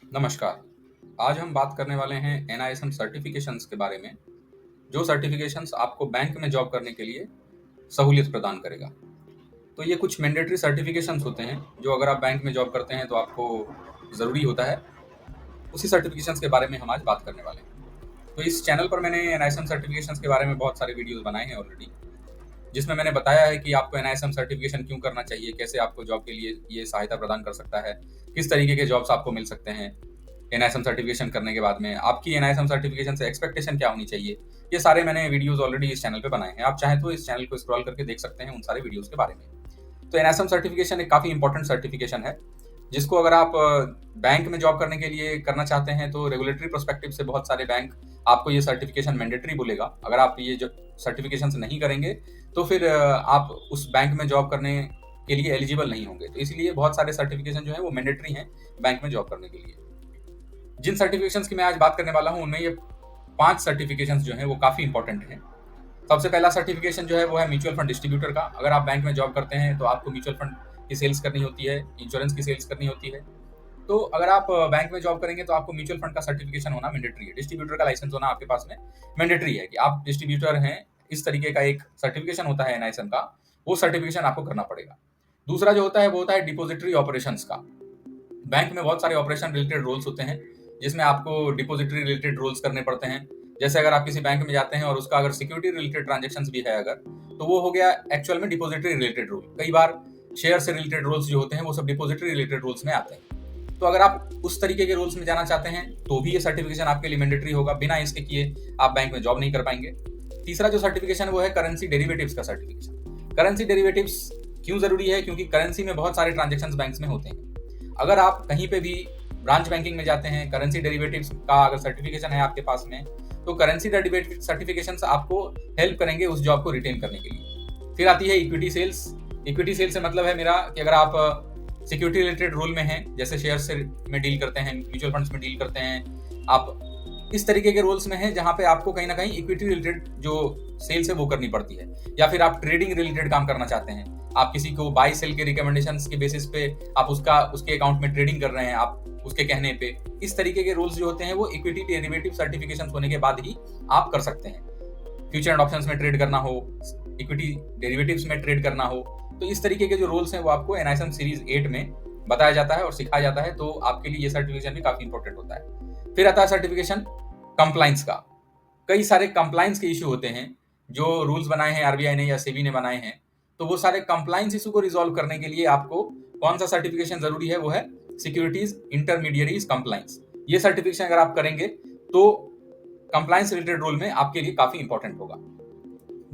नमस्कार। आज हम बात करने वाले हैं एनआईएसएम सर्टिफिकेशंस के बारे में, जो सर्टिफिकेशंस आपको बैंक में जॉब करने के लिए सहूलियत प्रदान करेगा। तो ये कुछ मैंडेटरी सर्टिफिकेशंस होते हैं, जो अगर आप बैंक में जॉब करते हैं तो आपको ज़रूरी होता है। उसी सर्टिफिकेशंस के बारे में हम आज बात करने वाले हैं। तो इस चैनल पर मैंने एनआईएसएम सर्टिफिकेशंस के बारे में बहुत सारे वीडियोज़ बनाए हैं ऑलरेडी, जिसमें मैंने बताया है कि आपको एनआईएसएम सर्टिफिकेशन क्यों करना चाहिए, कैसे आपको जॉब के लिए ये सहायता प्रदान कर सकता है, किस तरीके के जॉब्स आपको मिल सकते हैं एनआईएसएम सर्टिफिकेशन करने के बाद में, आपकी एनआईएसएम सर्टिफिकेशन से एक्सपेक्टेशन क्या होनी चाहिए। ये सारे मैंने वीडियोस ऑलरेडी इस चैनल पे बनाए हैं। आप चाहें तो इस चैनल को स्क्रॉल करके देख सकते हैं उन सारे वीडियोस के बारे में। तो एनआईएसएम सर्टिफिकेशन एक काफ़ी इंपॉर्टेंट सर्टिफिकेशन है, जिसको अगर आप बैंक में जॉब करने के लिए करना चाहते हैं तो रेगुलेटरी पर्सपेक्टिव से बहुत सारे बैंक आपको ये सर्टिफिकेशन मैंडेटरी बोलेगा। अगर आप ये जो सर्टिफिकेशन नहीं करेंगे तो फिर आप उस बैंक में जॉब करने के लिए एलिजिबल नहीं होंगे। तो इसलिए बहुत सारे सर्टिफिकेशन जो है वो मैंडेटरी हैं बैंक में जॉब करने के लिए। जिन सर्टिफिकेशंस की मैं आज बात करने वाला हूं उनमें ये 5 सर्टिफिकेशंस जो हैं वो काफ़ी इंपॉर्टेंट हैं। सबसे पहला सर्टिफिकेशन जो है वो है म्यूचुअल फंड डिस्ट्रीब्यूटर का। अगर आप बैंक में जॉब करते हैं तो आपको म्यूचुअल फंड की सेल्स करनी होती है, इंश्योरेंस की सेल्स करनी होती है। तो अगर आप बैंक में जॉब करेंगे तो आपको म्यूचुअल फंड का सर्टिफिकेशन होना मैंडेटरी है। डिस्ट्रीब्यूटर का लाइसेंस होना आपके पास में मैंडेटरी है कि आप डिस्ट्रीब्यूटर हैं। इस तरीके का एक सर्टिफिकेशन होता है एनआईएसएम का, वो सर्टिफिकेशन आपको करना पड़ेगा। दूसरा जो होता है वो होता है डिपोजिटरी ऑपरेशंस का। बैंक में बहुत सारे ऑपरेशन रिलेटेड रोल्स होते हैं, जिसमें आपको डिपॉजिटरी रिलेटेड रोल्स करने पड़ते हैं। जैसे अगर आप किसी बैंक में जाते हैं और उसका अगर सिक्योरिटी रिलेटेड ट्रांजेक्शंस भी है अगर, तो वो हो गया एक्चुअल में डिपॉजिटरी रिलेटेड रोल। कई बार शेयर से रिलेटेड रोल्स जो होते हैं वो सब डिपॉजिटरी रिलेटेड रोल्स में आते हैं। तो अगर आप उस तरीके के रोल्स में जाना चाहते हैं तो भी ये सर्टिफिकेशन आपके लिए मैंडेटरी होगा। बिना इसके किए आप बैंक में जॉब नहीं कर पाएंगे। तीसरा जो सर्टिफिकेशन है वो है करेंसी डेरिवेटिव्स का सर्टिफिकेशन। करेंसी डेरिवेटिव्स क्यों जरूरी है? क्योंकि करेंसी में बहुत सारे ट्रांजेक्शन बैंक में होते हैं। अगर आप कहीं पे भी ब्रांच बैंकिंग में जाते हैं, करेंसी डेरिवेटिव्स का अगर सर्टिफिकेशन है आपके पास में, तो करेंसी डेरिवेटिव सर्टिफिकेशन आपको हेल्प करेंगे उस जॉब को रिटेन करने के लिए। फिर आती है इक्विटी सेल्स। इक्विटी सेल्स से मतलब है मेरा कि अगर आप सिक्योरिटी रिलेटेड रोल में हैं, जैसे शेयर से में डील करते हैं, म्यूचुअल फंड्स में डील करते हैं, आप इस तरीके के रोल्स में हैं जहां पे आपको कहीं ना कहीं इक्विटी रिलेटेड जो सेल्स है वो करनी पड़ती है, या फिर आप ट्रेडिंग रिलेटेड काम करना चाहते हैं, आप किसी को बाई सेल के रिकमेंडेशंस के बेसिस पे आप उसके अकाउंट में ट्रेडिंग कर रहे हैं, आप उसके कहने पे, इस तरीके के रोल्स जो होते हैं वो इक्विटी डेरिवेटिव सर्टिफिकेशन होने के बाद ही आप कर सकते हैं। फ्यूचर एंड ऑप्शंस में ट्रेड करना हो, इक्विटी डेरिवेटिव्स में ट्रेड करना हो, तो इस तरीके के जो रोल्स हैं वो आपको एनआईएसएम सीरीज 8 में बताया जाता है और सिखाया जाता है। तो आपके लिए ये सर्टिफिकेशन भी काफी इंपॉर्टेंट होता है। फिर आता है सर्टिफिकेशन कंप्लाइंस का। कई सारे कंप्लाइंस के इशू होते हैं जो रूल्स बनाए हैं आरबीआई ने या सेबी ने बनाए हैं। तो वो सारे कंप्लाइंस इशू को रिजॉल्व करने के लिए आपको कौन सा सर्टिफिकेशन जरूरी है? वो है सिक्योरिटीज इंटरमीडियरीज कंप्लाइंस। ये सर्टिफिकेशन अगर आप करेंगे तो कंप्लाइंस रिलेटेड रोल में आपके लिए काफी इंपॉर्टेंट होगा।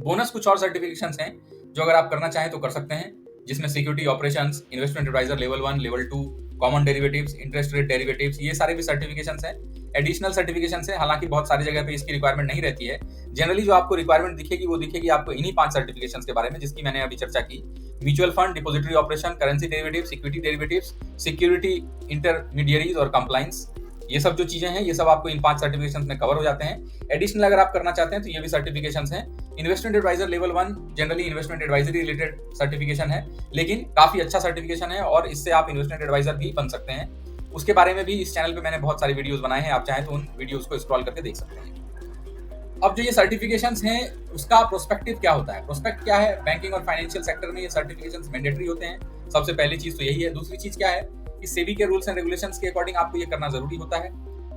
बोनस कुछ और सर्टिफिकेशंस हैं जो अगर आप करना चाहें तो कर सकते हैं, जिसमें security operations, investment adviser level 1, level 2, common derivatives, interest rate derivatives, ये सारे भी सर्टिफिकेशंस हैं। एडिशनल सर्टिफिकेशंस है, हालांकि बहुत सारी जगह पे इसकी रिक्वायरमेंट नहीं रहती है। जनरली जो आपको रिक्वायरमेंट दिखेगी वो दिखेगी आपको इन्हीं 5 सर्टिफिकेशंस के बारे में, जिसकी मैंने अभी चर्चा की। Mutual fund, depository operation, currency derivatives, equity derivatives, security intermediaries और कंप्लाइंस, ये सब जो चीजें हैं ये सब आपको इन 5 सर्टिफिकेशंस में कवर हो जाते हैं। एडिशनल अगर आप करना चाहते हैं तो ये भी सर्टिफिकेशंस हैं। Investment adviser level 1 generally investment advisory related certification है, लेकिन काफी अच्छा सर्टिफिकेशन है और इससे आप इन्वेस्टमेंट एडवाइजर भी बन सकते हैं। उसके बारे में भी इस चैनल पे मैंने बहुत सारे वीडियोस बनाए हैं, आप चाहें तो उन वीडियोस को स्क्रॉल करके देख सकते हैं। अब जो ये सर्टिफिकेशंस हैं उसका प्रोस्पेक्टिव क्या होता है? प्रोस्पेक्ट क्या है? बैंकिंग और फाइनेंशियल सेक्टर में ये सर्टिफिकेशंस मैंडेटरी होते हैं। सबसे पहली चीज तो यही है। दूसरी चीज क्या है कि सेबी के रूल्स एंड रेगुलेशंस के अकॉर्डिंग आपको ये करना जरूरी होता है।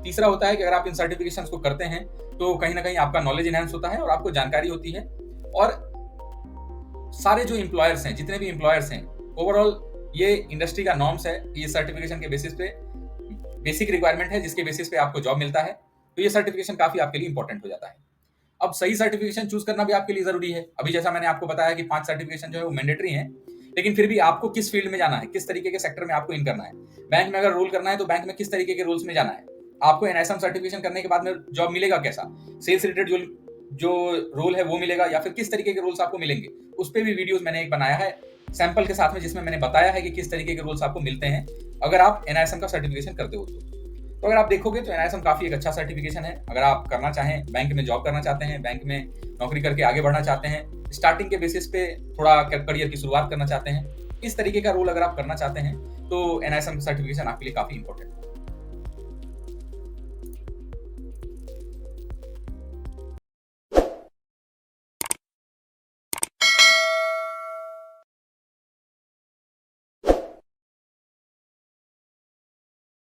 तीसरा होता है कि अगर आप इन सर्टिफिकेशंस को करते हैं तो कहीं ना कहीं आपका नॉलेज एनहांस होता है और आपको जानकारी होती है। और सारे जो एम्प्लॉयर्स हैं, जितने भी एम्प्लॉयर्स हैं, ओवरऑल ये इंडस्ट्री का नॉर्म्स है, ये सर्टिफिकेशन के बेसिस पे बेसिक रिक्वायरमेंट है जिसके बेसिस पे आपको जॉब मिलता है। तो ये सर्टिफिकेशन काफी आपके लिए इंपॉर्टेंट हो जाता है। अब सही सर्टिफिकेशन चूज करना भी आपके लिए जरूरी है। अभी जैसा मैंने आपको बताया कि 5 सर्टिफिकेशन जो है वो मैंडेटरी हैं, लेकिन फिर भी आपको किस फील्ड में जाना है, किस तरीके के सेक्टर में आपको इन करना है। बैंक में अगर रोल करना है तो बैंक में किस तरीके के रोल्स में जाना है। आपको एनआईएसएम सर्टिफिकेशन करने के बाद में जॉब मिलेगा कैसा, सेल्स रिलेटेड जो रोल है वो मिलेगा या फिर किस तरीके के रोल्स आपको मिलेंगे, उस पर भी वीडियोस मैंने एक बनाया है सैंपल के साथ में, जिसमें मैंने बताया है कि किस तरीके के रोल्स आपको मिलते हैं अगर आप एनआईएसएम का सर्टिफिकेशन करते हो। तो अगर आप देखोगे तो एनआईएसएम काफी एक अच्छा सर्टिफिकेशन है। अगर आप करना चाहें, बैंक में जॉब करना चाहते हैं, बैंक में नौकरी करके आगे बढ़ना चाहते हैं, स्टार्टिंग के बेसिस पे थोड़ा करियर की शुरुआत करना चाहते हैं, इस तरीके का रोल अगर आप करना चाहते हैं तो एनआईएसएम सर्टिफिकेशन आपके लिए काफी इंपॉर्टेंट है।